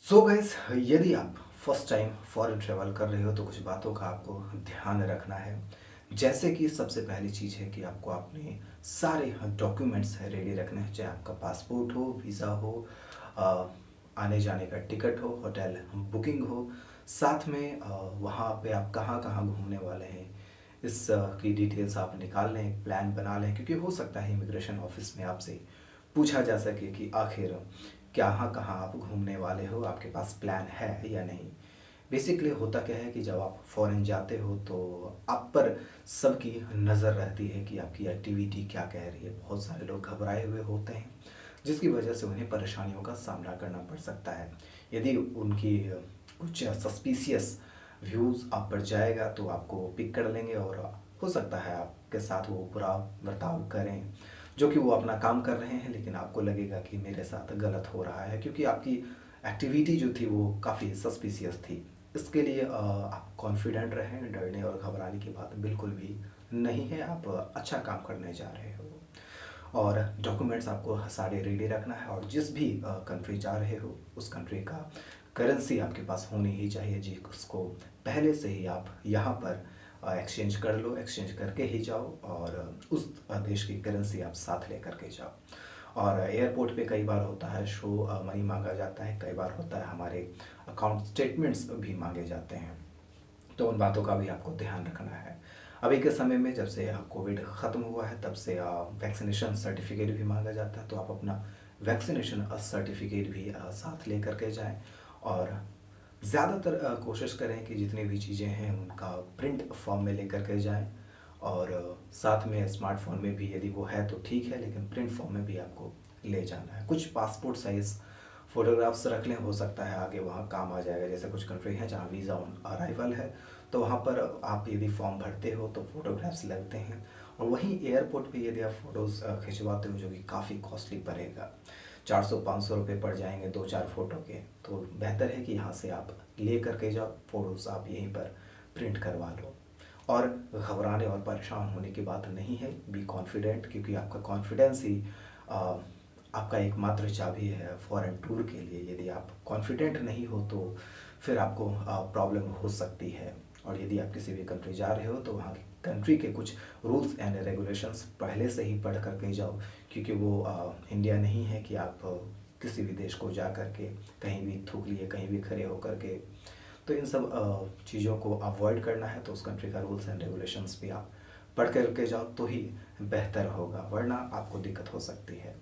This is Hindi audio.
सो गाइस, यदि आप फर्स्ट टाइम फॉरेन ट्रैवल कर रहे हो तो कुछ बातों का आपको ध्यान रखना है। जैसे कि सबसे पहली चीज़ है कि आपको अपने सारे डॉक्यूमेंट्स रेडी रखने हैं, चाहे आपका पासपोर्ट हो, वीज़ा हो, अ, आने जाने का टिकट हो, होटल बुकिंग हो। साथ में वहाँ पे आप कहाँ कहाँ घूमने वाले हैं इस की डिटेल्स आप निकाल लें, एक प्लान बना लें, क्योंकि हो सकता है इमिग्रेशन ऑफिस में आपसे पूछा जा सके कि आखिर कहाँ कहाँ आप घूमने वाले हो, आपके पास प्लान है या नहीं। बेसिकली होता क्या है कि जब आप फॉरेन जाते हो तो आप पर सबकी नज़र रहती है कि आपकी एक्टिविटी क्या कह रही है। बहुत सारे लोग घबराए हुए होते हैं, जिसकी वजह से उन्हें परेशानियों का सामना करना पड़ सकता है। यदि उनकी कुछ सस्पिशियस व्यूज़ आप पर जाएगा तो आपको पिक कर लेंगे और हो सकता है आपके साथ वो बुरा बर्ताव करें, जो कि वो अपना काम कर रहे हैं, लेकिन आपको लगेगा कि मेरे साथ गलत हो रहा है, क्योंकि आपकी एक्टिविटी जो थी वो काफ़ी सस्पिशियस थी। इसके लिए आप कॉन्फिडेंट रहें, डरने और घबराने की बात बिल्कुल भी नहीं है। आप अच्छा काम करने जा रहे हो और डॉक्यूमेंट्स आपको सारे रेडी रखना है, और जिस भी कंट्री जा रहे हो उस कंट्री का करेंसी आपके पास होनी ही चाहिए, जिसको पहले से ही आप यहाँ पर एक्सचेंज कर लो, एक्सचेंज करके ही जाओ, और उस देश की करेंसी आप साथ लेकर के जाओ। और एयरपोर्ट पे कई बार होता है शो मनी मांगा जाता है, कई बार होता है हमारे अकाउंट स्टेटमेंट्स भी मांगे जाते हैं, तो उन बातों का भी आपको ध्यान रखना है। अभी के समय में जब से कोविड ख़त्म हुआ है तब से वैक्सीनेशन सर्टिफिकेट भी मांगा जाता है, तो आप अपना वैक्सीनेशन सर्टिफिकेट भी साथ ले करके जाएं। और ज़्यादातर कोशिश करें कि जितनी भी चीज़ें हैं उनका प्रिंट फॉर्म में लेकर के जाएं, और साथ में स्मार्टफोन में भी यदि वो है तो ठीक है, लेकिन प्रिंट फॉर्म में भी आपको ले जाना है। कुछ पासपोर्ट साइज़ फ़ोटोग्राफ्स रख लें, हो सकता है आगे वहाँ काम आ जाएगा। जैसे कुछ कंट्री हैं जहाँ वीज़ा ऑन अराइवल है, तो वहाँ पर आप यदि फॉर्म भरते हो तो फ़ोटोग्राफ्स लगते हैं। और वहीं एयरपोर्ट पे यदि आप फ़ोटोज़ खिंचवाते हो, जो कि काफ़ी कॉस्टली पड़ेगा, 400-500 रुपये पड़ जाएंगे 2-4 फ़ोटो के, तो बेहतर है कि यहाँ से आप ले करके जाओ, फ़ोटोज़ आप यहीं पर प्रिंट करवा लो। और घबराने और परेशान होने की बात नहीं है, बी कॉन्फिडेंट, क्योंकि आपका कॉन्फिडेंस ही आ, आपका एकमात्र चाबी है फॉरेन टूर के लिए। यदि आप कॉन्फिडेंट नहीं हो तो फिर आपको प्रॉब्लम हो सकती है। और यदि आप किसी भी कंट्री जा रहे हो तो वहाँ की कंट्री के कुछ रूल्स एंड रेगुलेशंस पहले से ही पढ़ करके जाओ, क्योंकि वो इंडिया नहीं है कि आप किसी भी देश को जा करके कहीं भी थूक लिए, कहीं भी खड़े होकर के। तो इन सब चीज़ों को अवॉइड करना है तो उस कंट्री का रूल्स एंड रेगुलेशंस भी आप पढ़ करके जाओ तो ही बेहतर होगा, वरना आपको दिक्कत हो सकती है।